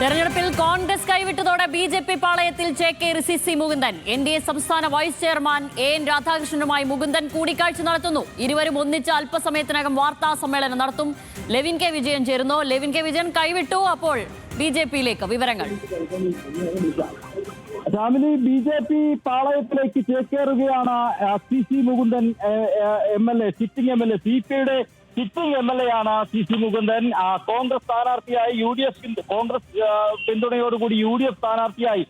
തെരഞ്ഞെടുപ്പിൽ കോൺഗ്രസ് കൈവിട്ടതോടെ ബി.ജെ.പി പാളയത്തിൽ CC മുകുന്ദൻ. NDA സംസ്ഥാന വൈസ് ചെയർമാൻ AN രാധാകൃഷ്ണനുമായി മുകുന്ദൻ കൂടിക്കാഴ്ച നടത്തുന്നു. ഇരുവരും ഒന്നിച്ച് അല്പസമയത്തിനകം വാർത്താ സമ്മേളനം നടത്തും. ലെവിൻ കെ വിജയൻ ചേരുന്നു. ലെവിൻ കെ വിജയൻ കൈവിട്ടു, അപ്പോൾ ബി.ജെ.പിയിലേക്ക് വിവരങ്ങൾ. ബി.ജെ.പി പാളയത്തിലേക്ക് ചേക്കേറുകയാണ് CC Mukundan MLA, sitting MLA, CPIയുടെ സിറ്റിംഗ് MLA ആണ് CC മുകുന്ദൻ. കോൺഗ്രസ് സ്ഥാനാർത്ഥിയായി കോൺഗ്രസ് പിന്തുണയോടുകൂടി UDF സ്ഥാനാർത്ഥിയായി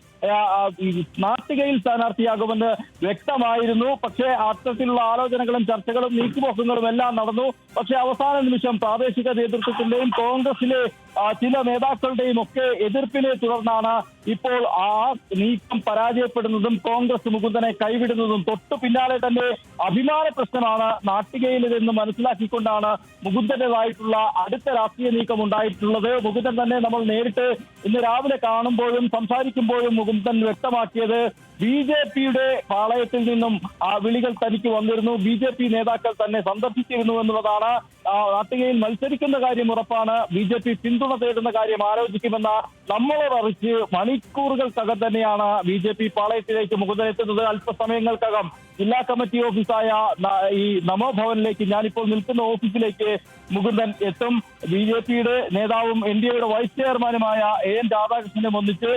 നാട്ടികയിൽ സ്ഥാനാർത്ഥിയാകുമെന്ന് വ്യക്തമായിരുന്നു. പക്ഷേ അത്തരത്തിലുള്ള ആലോചനകളും ചർച്ചകളും നീക്കുപോക്കങ്ങളും എല്ലാം നടന്നു. പക്ഷേ അവസാന നിമിഷം പ്രാദേശിക നേതൃത്വത്തിന്റെയും കോൺഗ്രസിലെ ചില നേതാക്കളുടെയും ഒക്കെ എതിർപ്പിനെ തുടർന്നാണ് ഇപ്പോൾ ആ നീക്കം പരാജയപ്പെടുന്നതും കോൺഗ്രസ് മുകുന്ദനെ കൈവിടുന്നതും. തൊട്ടു പിന്നാലെ തന്നെ അഭിമാന പ്രശ്നമാണ് നാട്ടികയിലെന്ന് മനസ്സിലാക്കിക്കൊണ്ടാണ് മുകുന്ദന്റേതായിട്ടുള്ള അടുത്ത രാഷ്ട്രീയ നീക്കം ഉണ്ടായിട്ടുള്ളത്. മുകുന്ദൻ തന്നെ നമ്മൾ നേരിട്ട് ഇന്ന് രാവിലെ കാണുമ്പോഴും സംസാരിക്കുമ്പോഴും മുകുന്ദൻ വ്യക്തമാക്കിയത് ബി.ജെ.പിയുടെ പാളയത്തിൽ നിന്നും ആ വിളികൾ തനിക്ക് വന്നിരുന്നു, ബി.ജെ.പി നേതാക്കൾ തന്നെ സന്ദർശിച്ചിരുന്നു എന്നുള്ളതാണ്. നാട്ടികയിൽ മത്സരിക്കുന്ന കാര്യം ഉറപ്പാണ്, ബി.ജെ.പി പിന്തുണ തേടുന്ന കാര്യം ആലോചിക്കുമെന്ന നമ്മളോട് അറിയിച്ച് മണിക്കൂറുകൾക്കകം തന്നെയാണ് ബി.ജെ.പി പാളയത്തിലേക്ക് മുകുന്ദൻ എത്തുന്നത്. അല്പസമയങ്ങൾക്കകം ജില്ലാ കമ്മിറ്റി ഓഫീസായ ഈ നമോ ഭവനിലേക്ക്, ഞാനിപ്പോൾ നിൽക്കുന്ന ഓഫീസിലേക്ക് മുകുന്ദൻ എത്തും. ബി.ജെ.പിയുടെ നേതാവും NDAയുടെ വൈസ് ചെയർമാനുമായ AN രാധാകൃഷ്ണനും ഒന്നിച്ച്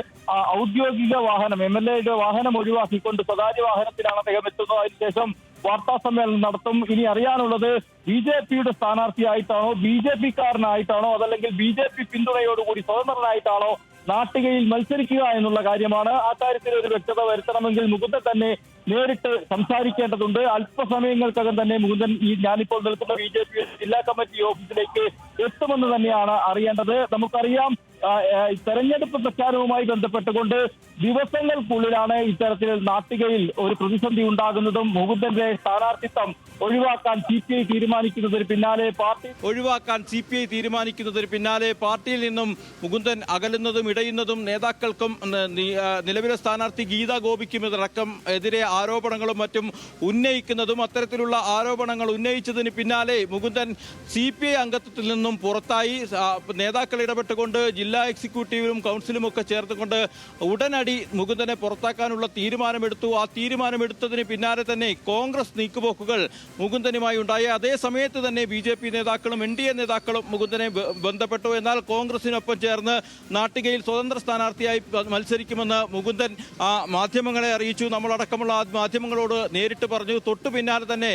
ഔദ്യോഗിക വാഹനം, MLAയുടെ വാഹനം ഒഴിവാക്കിക്കൊണ്ട് സ്വകാര്യ വാഹനത്തിലാണ് അദ്ദേഹം എത്തുന്നത്. അതിനുശേഷം വാർത്താ സമ്മേളനം നടത്തും. ഇനി അറിയാനുള്ളത് ബി.ജെ.പിയുടെ സ്ഥാനാർത്ഥിയായിട്ടാണോ, ബി.ജെ.പിക്കാരനായിട്ടാണോ, അതല്ലെങ്കിൽ ബി.ജെ.പി പിന്തുണയോടുകൂടി സ്വതന്ത്രനായിട്ടാണോ നാട്ടികയിൽ മത്സരിക്കുക എന്നുള്ള കാര്യമാണ്. ആ കാര്യത്തിൽ ഒരു വ്യക്തത വരുത്തണമെങ്കിൽ മുകുന്ദൻ തന്നെ നേരിട്ട് സംസാരിക്കേണ്ടതുണ്ട്. അല്പസമയങ്ങൾക്കകം തന്നെ മുകുന്ദൻ ഞാനിപ്പോൾ നിൽക്കുന്ന ബി.ജെ.പി ജില്ലാ കമ്മിറ്റി ഓഫീസിലേക്ക് എത്തുമെന്ന് തന്നെയാണ് അറിയേണ്ടത്. നമുക്കറിയാം, തെരഞ്ഞെടുപ്പ് പ്രചാരണവുമായി ബന്ധപ്പെട്ടുകൊണ്ട് ദിവസങ്ങൾക്കുള്ളിലാണ് ഇത്തരത്തിൽ നാട്ടികയിൽ ഒരു പ്രതിസന്ധി ഉണ്ടാകുന്നതും മുകുന്ദന്റെ സ്ഥാനാർത്ഥിത്വം ഒഴിവാക്കാൻ CPI തീരുമാനിക്കുന്നതിന് പിന്നാലെ പാർട്ടിയിൽ നിന്നും മുകുന്ദൻ അകലുന്നതും ഇടയുന്നതും നേതാക്കൾക്കും നിലവിലെ സ്ഥാനാർത്ഥി ഗീതാ ഗോപിക്കുമടക്കം എതിരെ ആരോപണങ്ങളും മറ്റും ഉന്നയിക്കുന്നതും, അത്തരത്തിലുള്ള ആരോപണങ്ങൾ ഉന്നയിച്ചതിന് പിന്നാലെ മുകുന്ദൻ CPI അംഗത്വത്തിൽ നിന്നും പുറത്തായി. നേതാക്കൾ ഇടപെട്ടുകൊണ്ട് ജില്ലാ എക്സിക്യൂട്ടീവിലും കൗൺസിലും ഒക്കെ ചേർത്തുകൊണ്ട് ഉടനടി മുകുന്ദനെ പുറത്താക്കാനുള്ള തീരുമാനമെടുത്തു. ആ തീരുമാനമെടുത്തതിന് പിന്നാലെ തന്നെ കോൺഗ്രസ് നീക്കുപോക്കുകൾ മുകുന്ദനുമായി ഉണ്ടായി. അതേ സമയത്ത് തന്നെ ബി.ജെ.പി നേതാക്കളും NDA നേതാക്കളും മുകുന്ദനെ ബന്ധപ്പെട്ടു. എന്നാൽ കോൺഗ്രസിനൊപ്പം ചേർന്ന് നാട്ടികയിൽ സ്വതന്ത്ര സ്ഥാനാർത്ഥിയായി മത്സരിക്കുമെന്ന് മുകുന്ദൻ മാധ്യമങ്ങളെ അറിയിച്ചു. നമ്മളടക്കമുള്ള മാധ്യമങ്ങളോട് നേരിട്ട് പറഞ്ഞു. തൊട്ടു പിന്നാലെ തന്നെ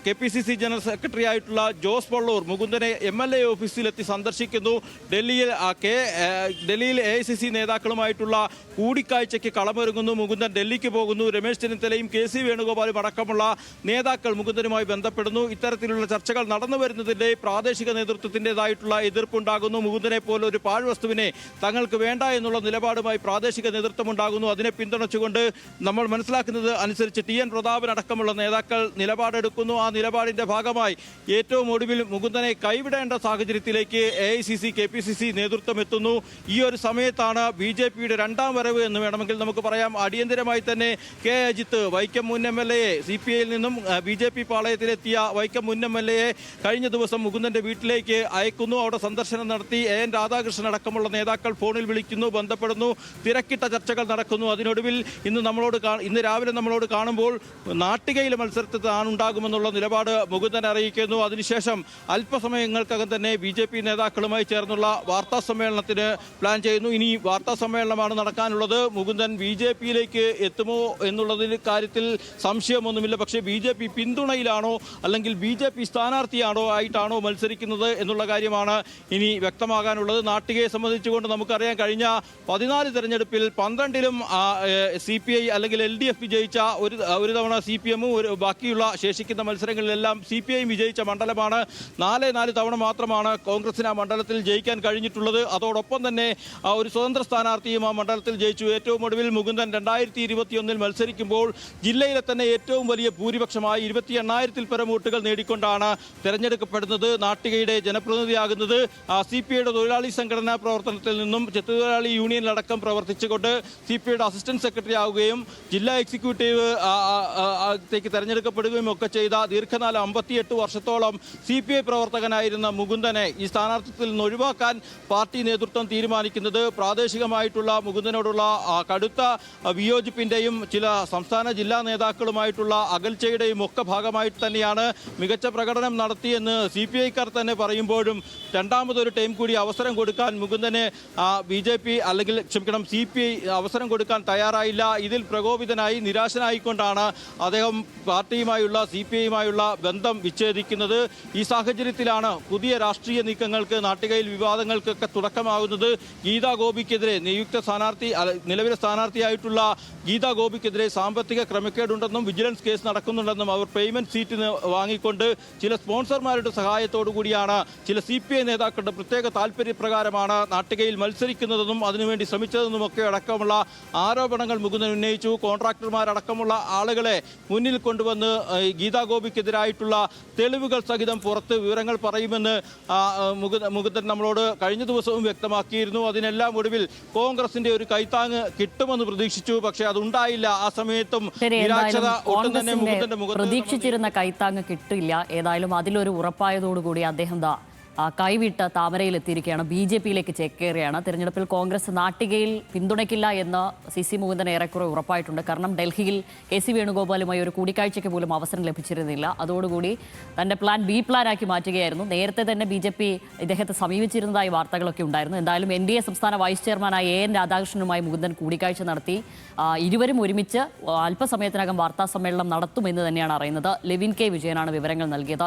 KPCC ജനറൽ സെക്രട്ടറി ആയിട്ടുള്ള ജോസ് പള്ളൂർ മുകുന്ദനെ MLA ഓഫീസിലെത്തി സന്ദർശിക്കുന്നു. ഡൽഹിയിൽ AICC നേതാക്കളുമായിട്ടുള്ള കൂടിക്കാഴ്ചയ്ക്ക് കളമൊരുങ്ങുന്നു. മുകുന്ദൻ ഡൽഹിക്ക് പോകുന്നു. രമേശ് ചെന്നിത്തലയും KC വേണുഗോപാലും അടക്കമുള്ള നേതാക്കൾ മുകുന്ദനുമായി ബന്ധപ്പെടുന്നു. ഇത്തരത്തിലുള്ള ചർച്ചകൾ നടന്നു വരുന്നതിന്റെ പ്രാദേശിക നേതൃത്വത്തിൻ്റെതായിട്ടുള്ള എതിർപ്പുണ്ടാകുന്നു. മുകുന്ദനെ പോലെ ഒരു പാഴ്വസ്തുവിനെ തങ്ങൾക്ക് വേണ്ട എന്നുള്ള നിലപാടുമായി പ്രാദേശിക നേതൃത്വം ഉണ്ടാകുന്നു. അതിനെ പിന്തുണച്ചുകൊണ്ട് നമ്മൾ മനസ്സിലാക്കുന്നത് അനുസരിച്ച് TN പ്രതാപൻ അടക്കമുള്ള നേതാക്കൾ നിലപാടെടുക്കുന്നു. ആ നിലപാടിന്റെ ഭാഗമായി ഏറ്റവും ഒടുവിൽ മുകുന്ദനെ കൈവിടേണ്ട സാഹചര്യത്തിലേക്ക് AICC KPCC നേതൃത്വം എത്തുന്നു. ഈ ഒരു സമയത്താണ് ബി.ജെ.പിയുടെ രണ്ടാം വരവ് എന്ന് വേണമെങ്കിൽ നമുക്ക് പറയാം. അടിയന്തരമായി തന്നെ K അജിത്ത്, വൈക്കം മുൻ MLA, CPIയിൽ നിന്നും ബി.ജെ.പി പാളയത്തിലെത്തിയ വൈക്കം മുൻ MLA കഴിഞ്ഞ ദിവസം മുകുന്ദന്റെ വീട്ടിലേക്ക് അയക്കുന്നു. അവിടെ സന്ദർശനം നടത്തി. AN രാധാകൃഷ്ണൻ അടക്കമുള്ള നേതാക്കൾ ഫോണിൽ വിളിക്കുന്നു, ബന്ധപ്പെടുന്നു. തിരക്കിട്ട ചർച്ചകൾ നടക്കുന്നു. അതിനൊടുവിൽ ഇന്ന് രാവിലെ നമ്മളോട് കാണുമ്പോൾ നാട്ടികയിലെ മത്സരത്തിൽ താനുണ്ടാകുമെന്നുള്ള നിലപാട് മുകുന്ദൻ അറിയിക്കുന്നു. അതിനുശേഷം അല്പസമയങ്ങൾക്കകം തന്നെ ബി.ജെ.പി നേതാക്കളുമായി ചേർന്നുള്ള വാർത്താ സമ്മേളനത്തിന് പ്ലാൻ ചെയ്യുന്നു. ഇനി വാർത്താ സമ്മേളനമാണ് നടക്കാനുള്ളത്. മുകുന്ദൻ ബി.ജെ.പിയിലേക്ക് എത്തുമോ എന്നുള്ളതിന് കാര്യത്തിൽ സംശയമൊന്നുമില്ല. പക്ഷേ ബി.ജെ.പി പിന്തുണയിലാണോ അല്ലെങ്കിൽ ബി.ജെ.പി ആയിട്ടാണോ മത്സരിക്കുന്നത് എന്നുള്ള കാര്യമാണ് ഇനി വ്യക്തമാകാനുള്ളത്. നാട്ടികയെ സംബന്ധിച്ചുകൊണ്ട് നമുക്കറിയാം, കഴിഞ്ഞ 14 തെരഞ്ഞെടുപ്പിൽ 12ലും CPI അല്ലെങ്കിൽ LDF വിജയിച്ച ഒരു തവണ CPM-ഉം ബാക്കിയുള്ള ശേഷിക്കുന്ന മത്സരങ്ങളിലെല്ലാം CPI വിജയിച്ച മണ്ഡലമാണ്. 4 തവണ മാത്രമാണ് കോൺഗ്രസിന് ആ മണ്ഡലത്തിൽ ജയിക്കാൻ കഴിഞ്ഞിട്ടുള്ളത്. അതോടൊപ്പം തന്നെ ഒരു സ്വതന്ത്ര സ്ഥാനാർത്ഥിയും ആ മണ്ഡലത്തിൽ ജയിച്ചു. ഏറ്റവും ഒടുവിൽ മുകുന്ദൻ 2021 മത്സരിക്കുമ്പോൾ ജില്ലയിലെ തന്നെ ഏറ്റവും വലിയ ഭൂരിപക്ഷമായി 28,000-ൽ പരം വോട്ടുകൾ നേടിക്കൊണ്ടാണ് തെരഞ്ഞെടുക്കപ്പെടുന്നത്. നാട്ടികയുടെ ജനപ്രതിനിധിയാകുന്നത് CPIയുടെ തൊഴിലാളി സംഘടനാ പ്രവർത്തനത്തിൽ നിന്നും ചെത്തുതൊഴിലാളി യൂണിയനിലടക്കം പ്രവർത്തിച്ചുകൊണ്ട് CPIയുടെ അസിസ്റ്റന്റ് സെക്രട്ടറി ആവുകയും ജില്ലാ എക്സിക്യൂട്ടീവ് തെരഞ്ഞെടുക്കപ്പെടുകയും ഒക്കെ ചെയ്ത ദീർഘകാലം 58 വർഷത്തോളം CPI പ്രവർത്തകനായിരുന്ന മുകുന്ദനെ ഈ സ്ഥാനാർത്ഥിത്വത്തിൽ നിന്ന് ഒഴിവാക്കാൻ പാർട്ടി നേതൃത്വം തീരുമാനിക്കുന്നത്. പ്രാദേശികമായിട്ടുള്ള മുകുന്ദനോടുള്ള കടുത്ത വിയോജിപ്പിന്റെയും ചില സംസ്ഥാന ജില്ലാ നേതാക്കളുമായിട്ടുള്ള അകൽച്ചയുടെയും ഒക്കെ ഭാഗമായിട്ട് തന്നെയാണ് മികച്ച പ്രകടനം നടത്തിയെന്ന് CPI-ക്കാർ തന്നെ പറയുമ്പോഴും രണ്ടാമതൊരു ടൈം കൂടി അവസരം കൊടുക്കാൻ മുകുന്ദനെ BJP അല്ലെങ്കിൽ CPI അവസരം കൊടുക്കാൻ തയ്യാറായില്ല. ഇതിൽ പ്രകോപിതനായി നിരാശനായിക്കൊണ്ടാണ് അദ്ദേഹം പാർട്ടിയുമായുള്ള CPI-യുമായുള്ള ബന്ധം വിച്ഛേദിക്കുന്നത്. ഈ സാഹചര്യത്തിലാണ് പുതിയ രാഷ്ട്രീയ നീക്കങ്ങൾക്ക്, നാട്ടികയിൽ വിവാദങ്ങൾക്കൊക്കെ തുടക്കമാകുന്നത്. ഗീതാ ഗോപിക്കെതിരെ നിലവിലെ സ്ഥാനാർത്ഥിയായിട്ടുള്ള ഗീതാ ഗോപിക്കെതിരെ സാമ്പത്തിക ക്രമക്കേടുണ്ടെന്നും വിജിലൻസ് കേസ് നടക്കുന്നുണ്ടെന്നും അവർ പേയ്മെന്റ് സീറ്റ് വാങ്ങിക്കൊണ്ട് ചില സ്പോൺസർമാരുടെ സഹായത്തോടു കൂടിയാണ് ചില CPI നേതാക്കളുടെ പ്രത്യേക താല്പര്യപ്രകാരമാണ് നാട്ടികയിൽ മത്സരിക്കുന്നതെന്നും അതിനുവേണ്ടി ശ്രമിച്ചതെന്നുമൊക്കെ അടക്കമുള്ള ആരോപണങ്ങൾ മുകുന്ദൻ ഉന്നയിച്ചു. കോൺട്രാക്ടർമാരടക്കമുള്ള ആളുകളെ മുന്നിൽ കൊണ്ടുവന്ന് ഗീതാ ഗോപിക്കെതിരായിട്ടുള്ള തെളിവുകൾ സഹിതം പുറത്ത് വിവരങ്ങൾ പറയുമെന്ന് മുകുന്ദൻ നമ്മളോട് കഴിഞ്ഞ ദിവസവും വ്യക്തമാക്കിയിരുന്നു. അതിനെല്ലാം ഒടുവിൽ കോൺഗ്രസിന്റെ ഒരു കൈത്താങ് കിട്ടുമെന്ന് പ്രതീക്ഷിച്ചു. പക്ഷേ അതുണ്ടായില്ല. ആ സമയത്തും നിരാശത ഒട്ടും തന്നെ മുകുന്ദന്റെ മുഖത്ത് പ്രതീക്ഷിച്ചിരുന്ന കൈത്താങ് കിട്ടില്ല. ഏതായാലും അതിലൊരു ഉറപ്പായതോടുകൂടി അദ്ദേഹം കൈവിട്ട് താമരയിൽ എത്തിയിരിക്കുകയാണ്. BJP-യിലേക്ക് ചേക്കേറുകയാണ്. തിരഞ്ഞെടുപ്പിൽ കോൺഗ്രസ് നാട്ടികയിൽ പിന്തുണയ്ക്കില്ല എന്ന് CC മുകുന്ദൻ ഏറെക്കുറെ ഉറപ്പായിട്ടുണ്ട്. കാരണം ഡൽഹിയിൽ KC വേണുഗോപാലുമായി ഒരു കൂടിക്കാഴ്ചയ്ക്ക് പോലും അവസരം ലഭിച്ചിരുന്നില്ല. അതോടുകൂടി തന്റെ പ്ലാൻ B പ്ലാനാക്കി മാറ്റുകയായിരുന്നു. നേരത്തെ തന്നെ BJP ഇദ്ദേഹത്തെ സമീപിച്ചിരുന്നതായി വാർത്തകളൊക്കെ ഉണ്ടായിരുന്നു. എന്തായാലും NDA സംസ്ഥാന വൈസ് ചെയർമാനായ AN രാധാകൃഷ്ണനുമായി മുകുന്ദൻ കൂടിക്കാഴ്ച നടത്തി. ഇരുവരും ഒരുമിച്ച് അല്പസമയത്തിനകം വാർത്താ സമ്മേളനം നടത്തുമെന്ന് തന്നെയാണ് അറിയുന്നത്. ലെവിൻ K. വിജയനാണ് വിവരങ്ങൾ നൽകിയത്.